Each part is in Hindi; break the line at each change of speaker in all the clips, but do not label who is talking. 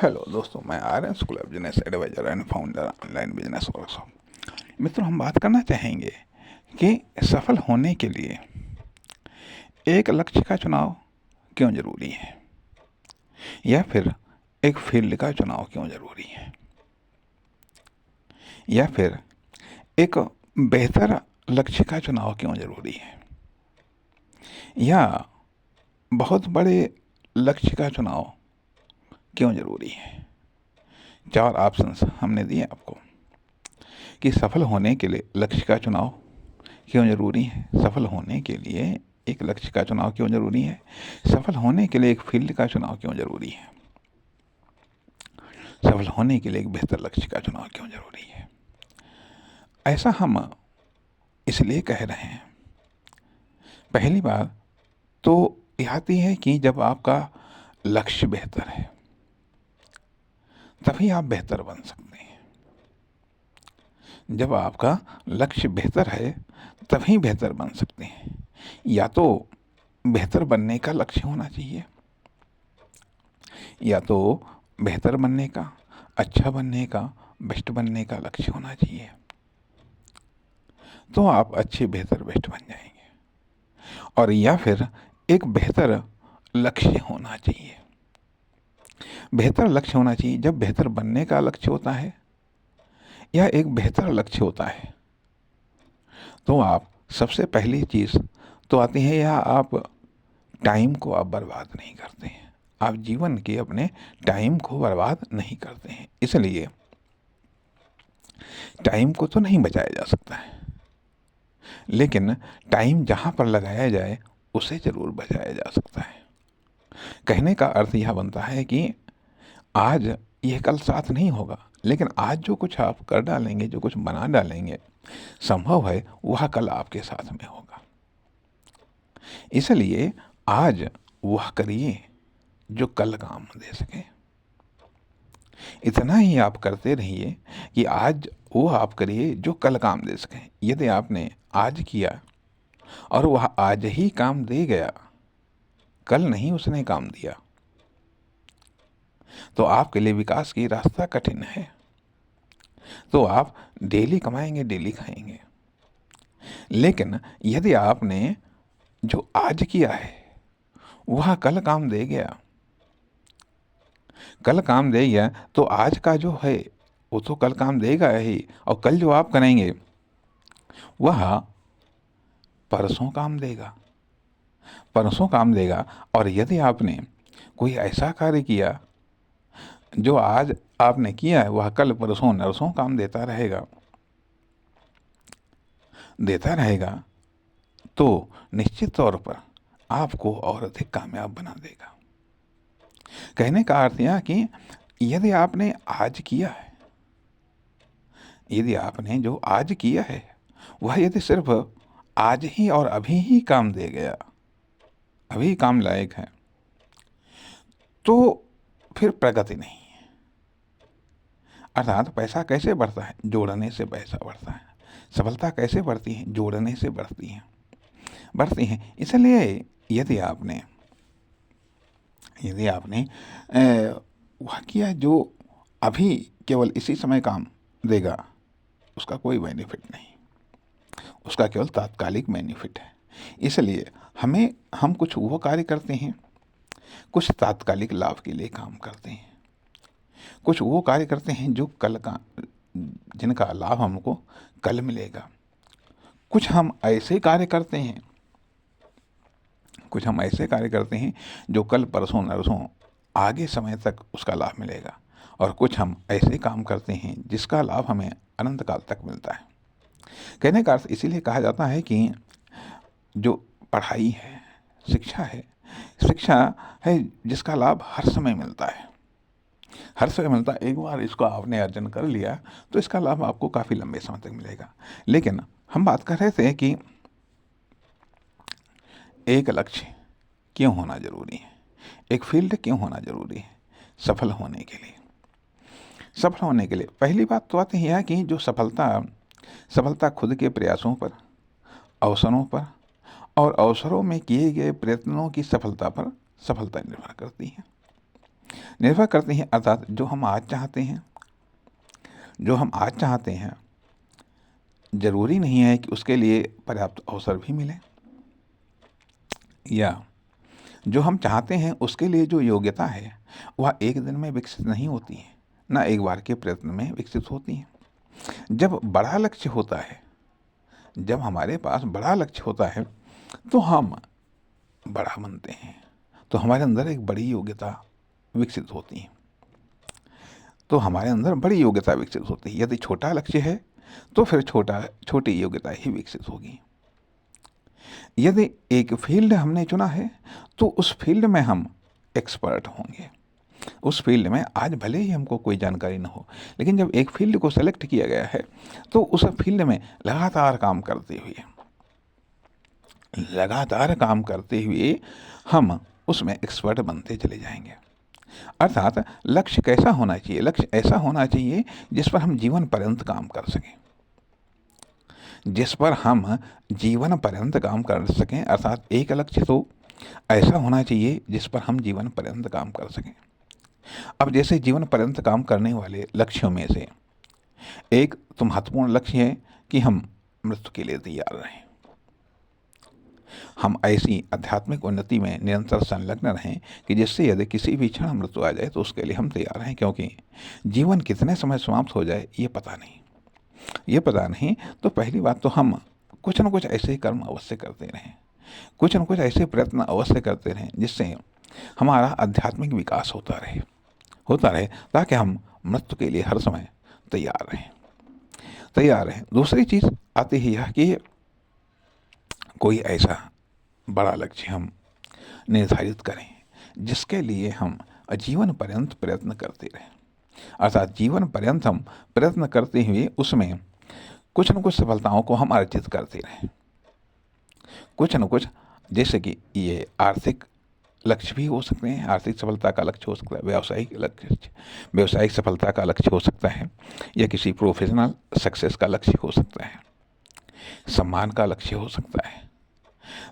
हेलो दोस्तों, मैं Aryan school of business adviser and founder online business workshop. मित्रों, हम बात करना चाहेंगे कि सफल होने के लिए एक लक्ष्य का चुनाव क्यों ज़रूरी है, या फिर एक फील्ड का चुनाव क्यों ज़रूरी है, या फिर एक बेहतर लक्ष्य का चुनाव क्यों ज़रूरी है, या बहुत बड़े लक्ष्य का चुनाव क्यों ज़रूरी है। 4 ऑप्शंस हमने दिए आपको कि सफल होने के लिए लक्ष्य का चुनाव क्यों ज़रूरी है, सफल होने के लिए एक लक्ष्य का चुनाव क्यों ज़रूरी है, सफल होने के लिए एक फील्ड का चुनाव क्यों ज़रूरी है, सफल होने के लिए एक बेहतर लक्ष्य का चुनाव क्यों ज़रूरी है। ऐसा हम इसलिए कह रहे हैं, पहली बात तो यह आती है कि जब आपका लक्ष्य बेहतर है तभी आप बेहतर बन सकते हैं। जब आपका लक्ष्य बेहतर है तभी बेहतर बन सकते हैं। या तो बेहतर बनने का लक्ष्य होना चाहिए, या तो बेहतर बनने का, अच्छा बनने का, बेस्ट बनने का लक्ष्य होना चाहिए, तो आप अच्छे बेहतर बेस्ट बन जाएंगे। और या फिर एक बेहतर लक्ष्य होना चाहिए। बेहतर लक्ष्य होना चाहिए। जब बेहतर बनने का लक्ष्य होता है या एक बेहतर लक्ष्य होता है तो आप सबसे पहली चीज़ तो आती है, या आप टाइम को आप बर्बाद नहीं करते हैं, आप जीवन के अपने टाइम को बर्बाद नहीं करते हैं। इसलिए टाइम को तो नहीं बचाया जा सकता है, लेकिन टाइम जहाँ पर लगाया जाए उसे ज़रूर बचाया जा सकता है। कहने का अर्थ यह बनता है कि आज यह कल साथ नहीं होगा, लेकिन आज जो कुछ आप कर डालेंगे, जो कुछ बना डालेंगे, संभव है वह कल आपके साथ में होगा। इसलिए आज वह करिए जो कल काम दे सके। इतना ही आप करते रहिए कि आज वो आप करिए जो कल काम दे सके। यदि आपने आज किया और वह आज ही काम दे गया, कल नहीं उसने काम दिया, तो आपके लिए विकास की रास्ता कठिन है। तो आप डेली कमाएंगे, डेली खाएंगे। लेकिन यदि आपने जो आज किया है वह कल काम दे गया, कल काम दे गया, तो आज का जो है वो तो कल काम देगा ही, और कल जो आप करेंगे वह परसों काम देगा, परसों काम देगा। और यदि आपने कोई ऐसा कार्य किया जो आज आपने किया है, वह कल परसों नरसों काम देता रहेगा, देता रहेगा, तो निश्चित तौर पर आपको और अधिक कामयाब बना देगा। कहने का अर्थ यह कि यदि आपने आज किया है, यदि आपने जो आज किया है वह यदि सिर्फ आज ही और अभी ही काम दे गया, अभी काम लायक है, तो फिर प्रगति नहीं है। अर्थात पैसा कैसे बढ़ता है? जोड़ने से पैसा बढ़ता है। सफलता कैसे बढ़ती है? जोड़ने से बढ़ती है, बढ़ती है। इसलिए यदि आपने वह किया जो अभी केवल इसी समय काम देगा, उसका कोई बेनिफिट नहीं, उसका केवल तात्कालिक बेनिफिट है। इसलिए हम कुछ वो कार्य करते हैं, कुछ तात्कालिक लाभ के लिए काम करते हैं, कुछ वो कार्य करते हैं जो कल का, जिनका लाभ हमको कल मिलेगा। कुछ हम ऐसे कार्य करते हैं, कुछ हम ऐसे कार्य करते हैं जो कल परसों नरसों आगे समय तक उसका लाभ मिलेगा। और कुछ हम ऐसे काम करते हैं जिसका लाभ हमें अनंत काल तक मिलता है। कहने का अर्थ इसीलिए कहा जाता है कि जो पढ़ाई है, शिक्षा है, शिक्षा है जिसका लाभ हर समय मिलता है, हर समय मिलता है। एक बार इसको आपने अर्जन कर लिया तो इसका लाभ आपको काफ़ी लंबे समय तक मिलेगा। लेकिन हम बात कर रहे थे कि एक लक्ष्य क्यों होना ज़रूरी है, एक फील्ड क्यों होना ज़रूरी है सफल होने के लिए। सफल होने के लिए पहली बात तो आती है कि जो सफलता खुद के प्रयासों पर, अवसरों पर और अवसरों में किए गए प्रयत्नों की सफलता पर सफलता निर्भर करती है। निर्भर करते हैं, अर्थात जो हम आज चाहते हैं ज़रूरी नहीं है कि उसके लिए पर्याप्त अवसर भी मिले, या जो हम चाहते हैं उसके लिए जो योग्यता है वह एक दिन में विकसित नहीं होती है, ना एक बार के प्रयत्न में विकसित होती है। जब बड़ा लक्ष्य होता है, जब हमारे पास बड़ा लक्ष्य होता है तो हम बड़ा बनते हैं, तो हमारे अंदर एक बड़ी योग्यता विकसित होती है, यदि छोटा लक्ष्य है तो फिर छोटी योग्यता ही विकसित होगी। यदि एक फील्ड हमने चुना है तो उस फील्ड में हम एक्सपर्ट होंगे। उस फील्ड में आज भले ही हमको कोई जानकारी न हो, लेकिन जब एक फील्ड को सेलेक्ट किया गया है तो उस फील्ड में लगातार काम करते हुए हम उसमें एक्सपर्ट बनते चले जाएंगे। अर्थात लक्ष्य कैसा होना चाहिए? लक्ष्य ऐसा होना चाहिए जिस पर हम जीवन पर्यंत काम कर सकें, अर्थात एक लक्ष्य तो ऐसा होना चाहिए जिस पर हम जीवन पर्यंत काम कर सकें। अब जैसे जीवन पर्यंत काम करने वाले लक्ष्यों में से एक तो महत्वपूर्ण लक्ष्य है कि हम मृत्यु के लिए तैयार रहें। हम ऐसी आध्यात्मिक उन्नति में निरंतर संलग्न रहें कि जिससे यदि किसी भी क्षण मृत्यु आ जाए तो उसके लिए हम तैयार रहें, क्योंकि जीवन कितने समय समाप्त हो जाए ये पता नहीं। तो पहली बात तो हम कुछ न कुछ ऐसे कर्म अवश्य करते रहें, कुछ न कुछ ऐसे प्रयत्न अवश्य करते रहें जिससे हमारा आध्यात्मिक विकास होता रहे, ताकि हम मृत्यु के लिए हर समय तैयार रहें। दूसरी चीज़ आती है यह कि कोई ऐसा बड़ा लक्ष्य हम निर्धारित करें जिसके लिए हम जीवन पर्यंत प्रयत्न करते रहें, अर्थात जीवन पर्यंत हम प्रयत्न करते हुए उसमें कुछ न कुछ सफलताओं को हम अर्जित करते रहें। कुछ न कुछ, जैसे कि ये आर्थिक लक्ष्य भी हो सकते हैं, आर्थिक सफलता का लक्ष्य हो सकता है, व्यावसायिक सफलता का लक्ष्य हो सकता है, या किसी प्रोफेशनल सक्सेस का लक्ष्य हो सकता है, सम्मान का लक्ष्य हो सकता है।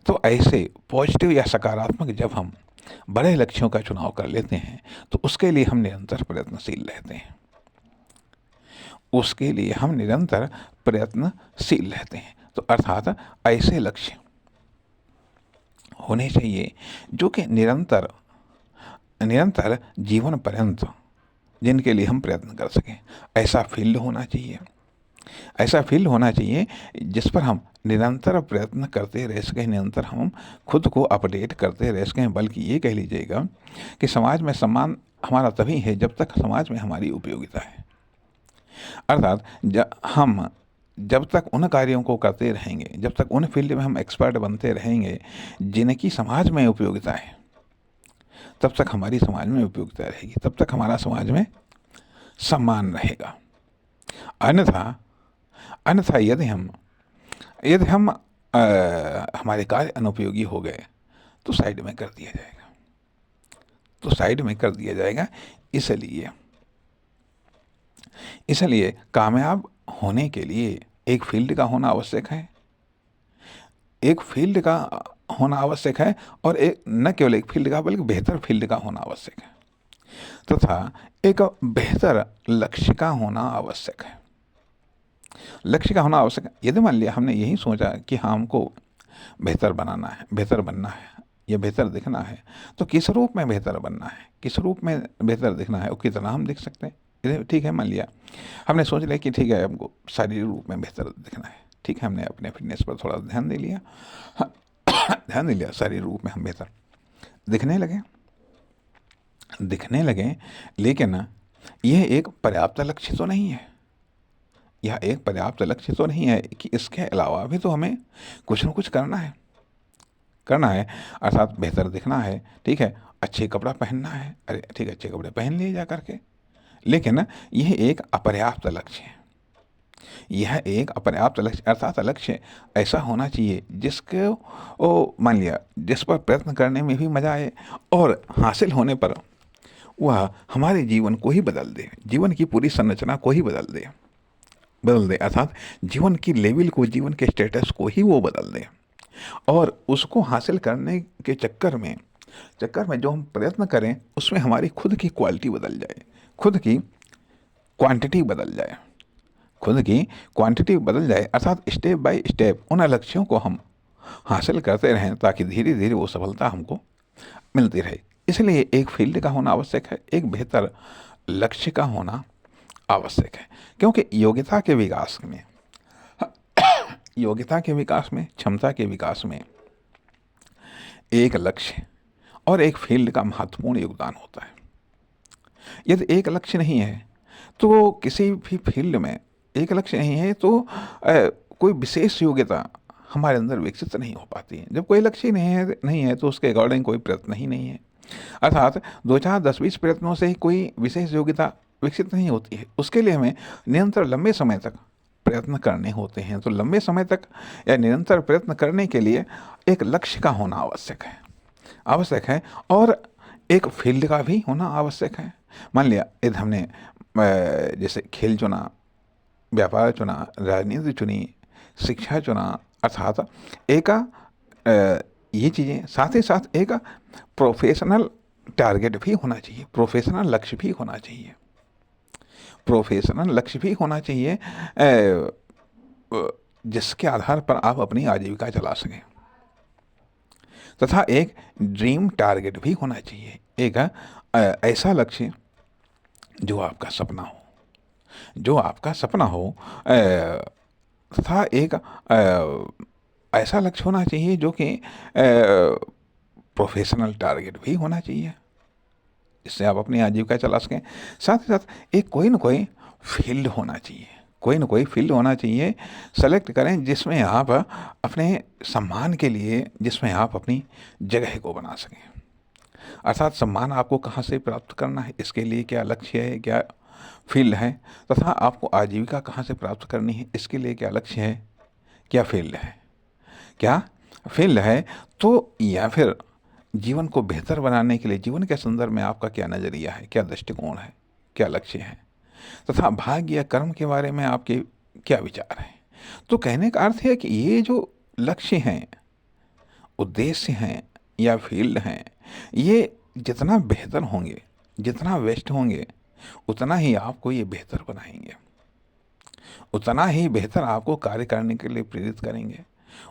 तो ऐसे पॉजिटिव या सकारात्मक जब हम बड़े लक्ष्यों का चुनाव कर लेते हैं तो उसके लिए हम निरंतर प्रयत्नशील रहते हैं। तो अर्थात ऐसे लक्ष्य होने चाहिए जो कि निरंतर जीवन पर्यंत जिनके लिए हम प्रयत्न कर सकें। ऐसा फील्ड होना चाहिए जिस पर हम निरंतर प्रयत्न करते रह सकें, निरंतर हम खुद को अपडेट करते रह सकें। बल्कि ये कह लीजिएगा कि समाज में सम्मान हमारा तभी है जब तक समाज में हमारी उपयोगिता है। अर्थात हम जब तक उन कार्यों को करते रहेंगे, जब तक उन फील्ड में हम एक्सपर्ट बनते रहेंगे जिनकी समाज में उपयोगिता है, तब तक हमारी समाज में उपयोगिता रहेगी, तब तक हमारा समाज में सम्मान रहेगा। अन्यथा यदि हम हमारे कार्य अनुपयोगी हो गए तो साइड में कर दिया जाएगा। इसलिए कामयाब होने के लिए एक फील्ड का होना आवश्यक है, और न केवल एक फील्ड का बल्कि बेहतर फील्ड का होना आवश्यक है, तथा एक बेहतर लक्ष्य का होना आवश्यक है। यदि मान लिया हमने यही सोचा कि हमको बेहतर बनना है या बेहतर दिखना है, तो किस रूप में बेहतर बनना है, किस रूप में बेहतर दिखना है और कितना हम दिख सकते हैं। ठीक है, मान लिया हमने सोच लिया कि ठीक है हमको शारीरिक रूप में बेहतर दिखना है, ठीक है, हमने अपने फिटनेस पर थोड़ा ध्यान दे लिया, शारीरिक रूप में हम बेहतर दिखने लेकिन यह एक पर्याप्त लक्ष्य तो नहीं है। कि इसके अलावा भी तो हमें कुछ न कुछ करना है, अर्थात बेहतर दिखना है, ठीक है, अच्छे कपड़ा पहनना है, अरे ठीक है, अच्छे कपड़े पहन लिए जा करके, लेकिन यह एक अपर्याप्त लक्ष्य है। अर्थात लक्ष्य ऐसा होना चाहिए जिसको मान लिया जिस पर प्रयत्न करने में भी मजा आए और हासिल होने पर वह हमारे जीवन को ही बदल दे, जीवन की पूरी संरचना को ही बदल दे, अर्थात जीवन की लेवल को, जीवन के स्टेटस को ही वो बदल दे। और उसको हासिल करने के चक्कर में चक्कर में जो हम प्रयत्न करें उसमें हमारी खुद की क्वालिटी बदल जाए, खुद की क्वांटिटी बदल जाए, खुद की क्वांटिटी बदल जाए, अर्थात स्टेप बाय स्टेप उन लक्ष्यों को हम हासिल करते रहें ताकि धीरे धीरे वो सफलता हमको मिलती रहे। इसलिए एक फील्ड का होना आवश्यक है, एक बेहतर लक्ष्य का होना आवश्यक है, क्योंकि योग्यता के विकास में, क्षमता के विकास में एक लक्ष्य और एक फील्ड का महत्वपूर्ण योगदान होता है। यदि एक लक्ष्य नहीं है तो किसी भी फील्ड में एक लक्ष्य नहीं है तो कोई विशेष योग्यता हमारे अंदर विकसित नहीं हो पाती है। जब कोई लक्ष्य ही नहीं है तो उसके अकॉर्डिंग कोई प्रयत्न ही नहीं है, अर्थात 2, 4, 10, 20 प्रयत्नों से ही कोई विशेष योग्यता विकसित नहीं होती है। उसके लिए हमें निरंतर लंबे समय तक प्रयत्न करने होते हैं। तो लंबे समय तक या निरंतर प्रयत्न करने के लिए एक लक्ष्य का होना आवश्यक है और एक फील्ड का भी होना आवश्यक है। मान लिया यदि हमने जैसे खेल चुना, व्यापार चुना, राजनीति चुनी, शिक्षा चुना, अर्थात एक ये चीज़ें, साथ ही साथ एक प्रोफेशनल टारगेट भी होना चाहिए, प्रोफेशनल लक्ष्य भी होना चाहिए, प्रोफेशनल लक्ष्य भी होना चाहिए जिसके आधार पर आप अपनी आजीविका चला सकें, तथा एक ड्रीम टारगेट भी होना चाहिए, एक ऐसा लक्ष्य जो आपका सपना हो, तथा एक ऐसा लक्ष्य होना चाहिए जो कि प्रोफेशनल टारगेट भी होना चाहिए, इससे आप अपनी आजीविका चला सकें। साथ ही साथ एक कोई न कोई फील्ड होना चाहिए, सेलेक्ट करें जिसमें आप अपने सम्मान के लिए, जिसमें आप अपनी जगह को बना सकें। अर्थात सम्मान आपको कहाँ से प्राप्त करना है, इसके लिए क्या लक्ष्य है, क्या फील्ड है, तथा आपको आजीविका कहाँ से प्राप्त करनी है, इसके लिए क्या लक्ष्य है, क्या फील्ड है, तो या फिर जीवन को बेहतर बनाने के लिए जीवन के संदर्भ में आपका क्या नज़रिया है, क्या दृष्टिकोण है, क्या लक्ष्य है, तथा भाग्य या कर्म के बारे में आपके क्या विचार हैं। तो कहने का अर्थ है कि ये जो लक्ष्य हैं, उद्देश्य हैं या फील्ड हैं, ये जितना बेहतर होंगे, जितना बेस्ट होंगे, उतना ही आपको ये बेहतर बनाएंगे, उतना ही बेहतर आपको कार्य करने के लिए प्रेरित करेंगे,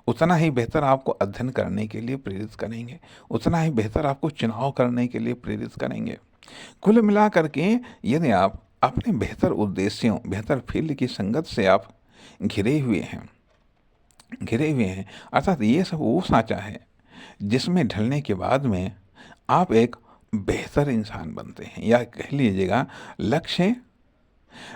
उतना ही बेहतर आपको अध्ययन करने के लिए प्रेरित करेंगे, उतना ही बेहतर आपको चुनाव करने के लिए प्रेरित करेंगे। कुल मिला करके यदि आप अपने बेहतर उद्देश्यों, बेहतर फील्ड की संगत से आप घिरे हुए हैं, अर्थात ये सब वो साँचा है जिसमें ढलने के बाद में आप एक बेहतर इंसान बनते हैं, या कह लीजिएगा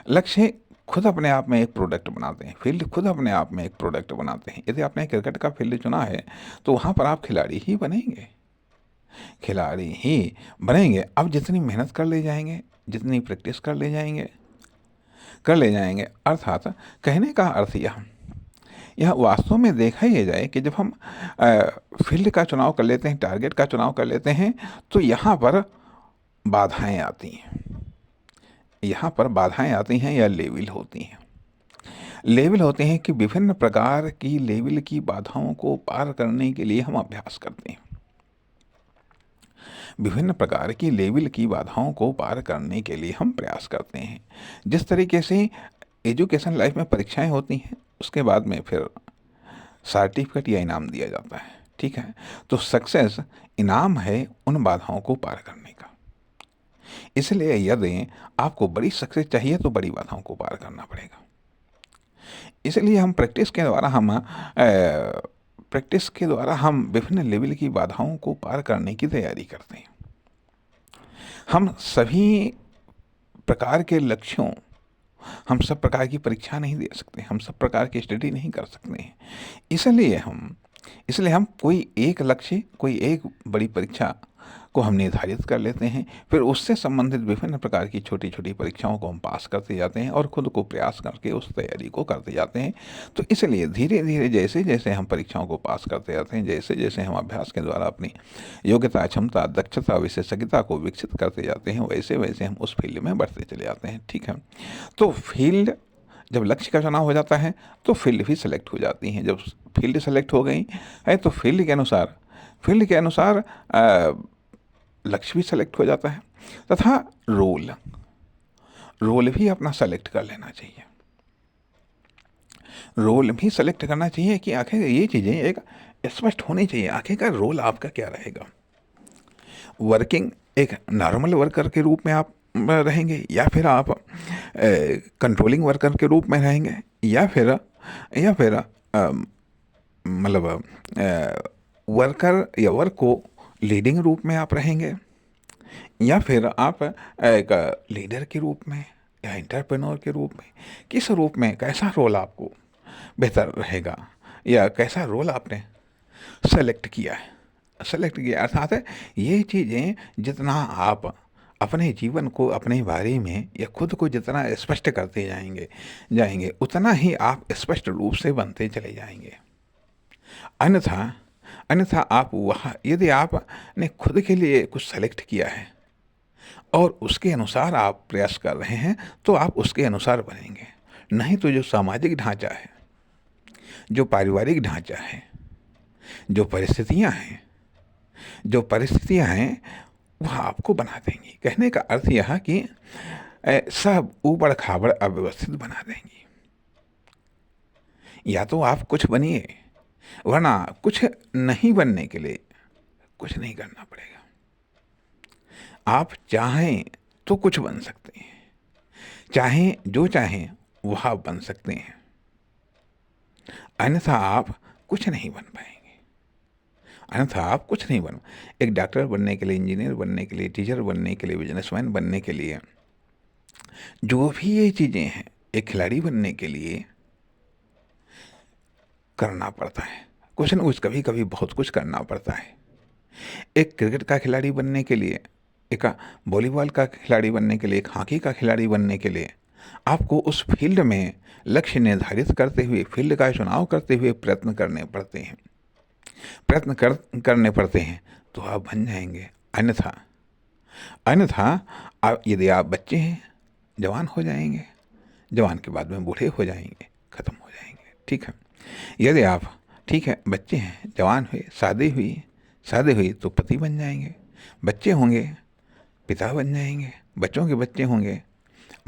लक्ष्य खुद अपने आप में एक प्रोडक्ट बनाते हैं, फील्ड खुद अपने आप में एक प्रोडक्ट बनाते हैं। यदि आपने क्रिकेट का फील्ड चुना है तो वहाँ पर आप खिलाड़ी ही बनेंगे। अब जितनी मेहनत कर ले जाएंगे, जितनी प्रैक्टिस कर ले जाएंगे, अर्थात कहने का अर्थ यह वास्तव में देखा ही जाए कि जब हम फील्ड का चुनाव कर लेते हैं, टारगेट का चुनाव कर लेते हैं, तो यहाँ पर बाधाएं आती हैं या लेवल होते हैं कि विभिन्न प्रकार की लेवल की बाधाओं को पार करने के लिए हम अभ्यास करते हैं। विभिन्न प्रकार की लेवल की बाधाओं को पार करने के लिए हम प्रयास करते हैं। जिस तरीके से एजुकेशन लाइफ में परीक्षाएं होती हैं, उसके बाद में फिर सर्टिफिकेट या इनाम दिया जाता है, ठीक है। तो सक्सेस इनाम है उन बाधाओं को पार करने का। इसलिए यदि आपको बड़ी सक्सेस चाहिए तो बड़ी बाधाओं को पार करना पड़ेगा। इसलिए हम प्रैक्टिस के द्वारा हम विभिन्न लेवल की बाधाओं को पार करने की तैयारी करते हैं। हम सभी प्रकार के लक्ष्यों, हम सब प्रकार की परीक्षा नहीं दे सकते, हम सब प्रकार की स्टडी नहीं कर सकते हैं। इसलिए हम कोई एक लक्ष्य, कोई एक बड़ी परीक्षा को हम निर्धारित कर लेते हैं, फिर उससे संबंधित विभिन्न प्रकार की छोटी छोटी परीक्षाओं को हम पास करते जाते हैं और खुद को प्रयास करके उस तैयारी को करते जाते हैं। तो इसलिए धीरे धीरे जैसे जैसे हम परीक्षाओं को पास करते जाते हैं, जैसे जैसे हम अभ्यास के द्वारा अपनी योग्यता, क्षमता, दक्षता, विशेषज्ञता को विकसित करते जाते हैं, वैसे वैसे हम उस फील्ड में बढ़ते चले जाते हैं, ठीक है। तो फील्ड, जब लक्ष्य का चुनाव हो जाता है तो फील्ड भी सेलेक्ट हो जाती हैं। जब फील्ड सेलेक्ट हो गई है तो फील्ड के अनुसार लक्ष्य भी सेलेक्ट हो जाता है, तथा रोल भी अपना सेलेक्ट कर लेना चाहिए। रोल भी सेलेक्ट करना चाहिए कि आखिर ये चीज़ें एक स्पष्ट होनी चाहिए, आखिरकार रोल आपका क्या रहेगा। वर्किंग एक नॉर्मल वर्कर के रूप में आप रहेंगे, या फिर आप कंट्रोलिंग वर्कर के रूप में रहेंगे, या फिर मतलब वर्कर या वर्क को लीडिंग रूप में आप रहेंगे, या फिर आप एक लीडर के रूप में या एंटरप्रेन्योर के रूप में, किस रूप में कैसा रोल आपको बेहतर रहेगा, या कैसा रोल आपने सेलेक्ट किया अर्थात ये चीज़ें जितना आप अपने जीवन को, अपने बारे में या खुद को जितना स्पष्ट करते जाएंगे उतना ही आप स्पष्ट रूप से बनते चले जाएंगे। अन्यथा आप यदि आपने खुद के लिए कुछ सेलेक्ट किया है और उसके अनुसार आप प्रयास कर रहे हैं, तो आप उसके अनुसार बनेंगे। नहीं तो जो सामाजिक ढांचा है, जो पारिवारिक ढांचा है, जो परिस्थितियां हैं वह आपको बना देंगी। कहने का अर्थ यह कि सब ऊबड़ खाबड़ अव्यवस्थित बना देंगी। या तो आप कुछ बनिए, वरना कुछ नहीं बनने के लिए कुछ नहीं करना पड़ेगा। आप चाहें तो कुछ बन सकते हैं, जो चाहें वह आप बन सकते हैं, अन्यथा आप कुछ नहीं बन पाएंगे। एक डॉक्टर बनने के लिए, इंजीनियर बनने के लिए, टीचर बनने के लिए, बिजनेसमैन बनने के लिए, जो भी ये चीज़ें हैं, एक खिलाड़ी बनने के लिए करना पड़ता है कुछ न कुछ, कभी कभी बहुत कुछ करना पड़ता है। एक क्रिकेट का खिलाड़ी बनने के लिए, एक वॉलीबॉल का खिलाड़ी बनने के लिए, एक हॉकी का खिलाड़ी बनने के लिए आपको उस फील्ड में लक्ष्य निर्धारित करते हुए, फील्ड का चुनाव करते हुए प्रयत्न करने पड़ते हैं, तो आप बन जाएंगे। अन्यथा यदि आप बच्चे हैं, जवान हो जाएंगे, जवान के बाद में बूढ़े हो जाएंगे, ख़त्म हो जाएंगे। ठीक है, यदि आप बच्चे हैं, जवान हुए, शादी हुई तो पति बन जाएंगे, बच्चे होंगे पिता बन जाएंगे, बच्चों के बच्चे होंगे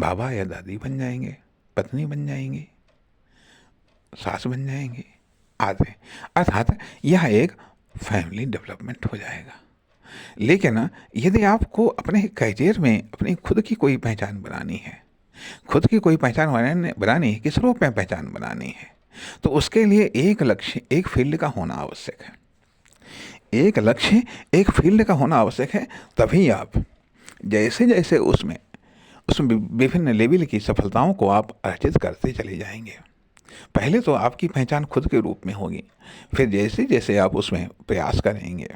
बाबा या दादी बन जाएंगे, पत्नी बन जाएंगी, सास बन जाएंगे आदि। अर्थात यह एक फैमिली डेवलपमेंट हो जाएगा। लेकिन यदि आपको अपने करियर में अपनी खुद की कोई पहचान बनानी है, किस रूप में पहचान बनानी है, तो उसके लिए एक लक्ष्य, एक फील्ड का होना आवश्यक है। तभी आप जैसे उसमें विभिन्न लेवल की सफलताओं को आप अर्जित करते चले जाएंगे। पहले तो आपकी पहचान खुद के रूप में होगी, फिर जैसे जैसे आप उसमें प्रयास करेंगे,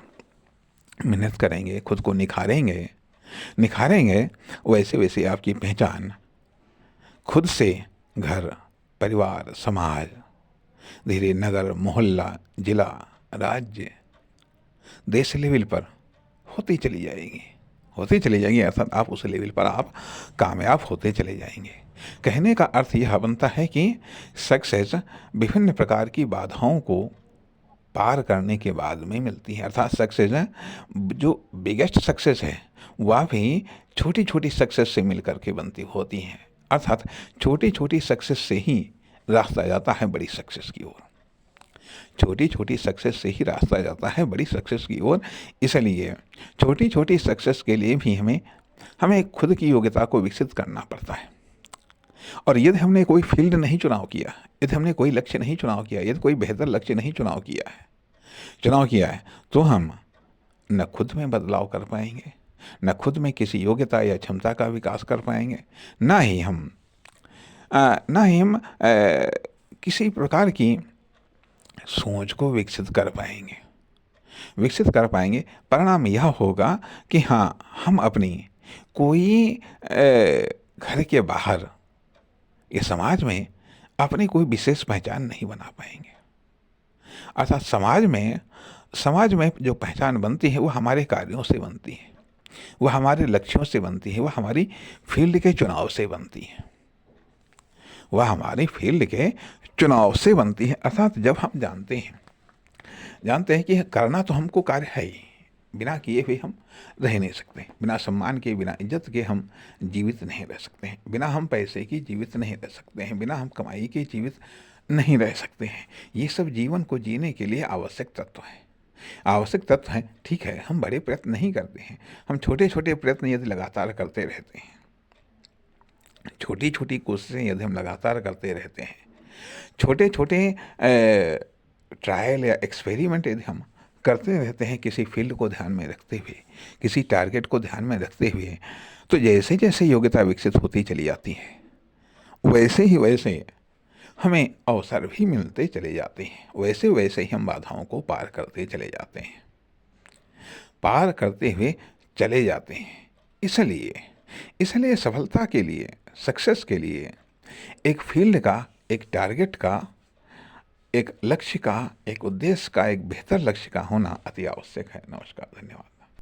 मेहनत करेंगे, खुद को निखारेंगे, वैसे वैसे आपकी पहचान खुद से घर, परिवार, समाज, धीरे नगर, मोहल्ला, जिला, राज्य, देश लेवल पर होती चली जाएगी। अर्थात आप उस लेवल पर आप कामयाब होते चले जाएंगे। कहने का अर्थ यह बनता है कि सक्सेस विभिन्न प्रकार की बाधाओं को पार करने के बाद में मिलती है। अर्थात सक्सेस, जो बिगेस्ट सक्सेस है, वह भी छोटी छोटी सक्सेस से मिलकर के होती हैं। अर्थात छोटी छोटी सक्सेस से ही रास्ता जाता है बड़ी सक्सेस की ओर। इसलिए छोटी छोटी सक्सेस के लिए भी हमें खुद की योग्यता को विकसित करना पड़ता है। और यदि हमने कोई फील्ड नहीं चुनाव किया, यदि हमने कोई लक्ष्य नहीं चुनाव किया, यदि कोई बेहतर लक्ष्य नहीं चुनाव किया है, तो हम न खुद में बदलाव कर पाएंगे, न खुद में किसी योग्यता या क्षमता का विकास कर पाएंगे, न ही हम किसी प्रकार की सोच को विकसित कर पाएंगे। परिणाम यह होगा कि हाँ, हम अपनी कोई घर के बाहर या समाज में अपनी कोई विशेष पहचान नहीं बना पाएंगे। अर्थात समाज में जो पहचान बनती है वो हमारे कार्यों से बनती है, वह हमारे लक्ष्यों से बनती है, वह हमारी फील्ड के चुनाव से बनती है। अर्थात जब हम जानते हैं कि करना तो हमको कार्य है ही, बिना किए हुए हम रह नहीं सकते। बिना सम्मान के, बिना इज्जत के हम जीवित नहीं रह सकते हैं। बिना हम पैसे की जीवित नहीं रह सकते हैं। बिना हम कमाई के जीवित नहीं रह सकते हैं। ये सब जीवन को जीने के लिए आवश्यक तत्व हैं। आवश्यक तत्व हैं, ठीक है, हम बड़े प्रयत्न नहीं करते हैं। हम छोटे छोटे प्रयत्न यदि लगातार करते रहते हैं, छोटी छोटी कोशिशें यदि हम लगातार करते रहते हैं, छोटे छोटे ट्रायल या एक्सपेरिमेंट यदि हम करते रहते हैं किसी फील्ड को ध्यान में रखते हुए, किसी टारगेट को ध्यान में रखते हुए, तो जैसे जैसे योग्यता विकसित होती चली जाती है, वैसे ही वैसे हमें अवसर भी मिलते चले जाते हैं। वैसे वैसे ही हम बाधाओं को पार करते चले जाते हैं, पार करते हुए चले जाते हैं। इसलिए सफलता के लिए, सक्सेस के लिए एक फील्ड का, एक टारगेट का, एक लक्ष्य का, एक उद्देश्य का, एक बेहतर लक्ष्य का होना अति आवश्यक है। नमस्कार, धन्यवाद।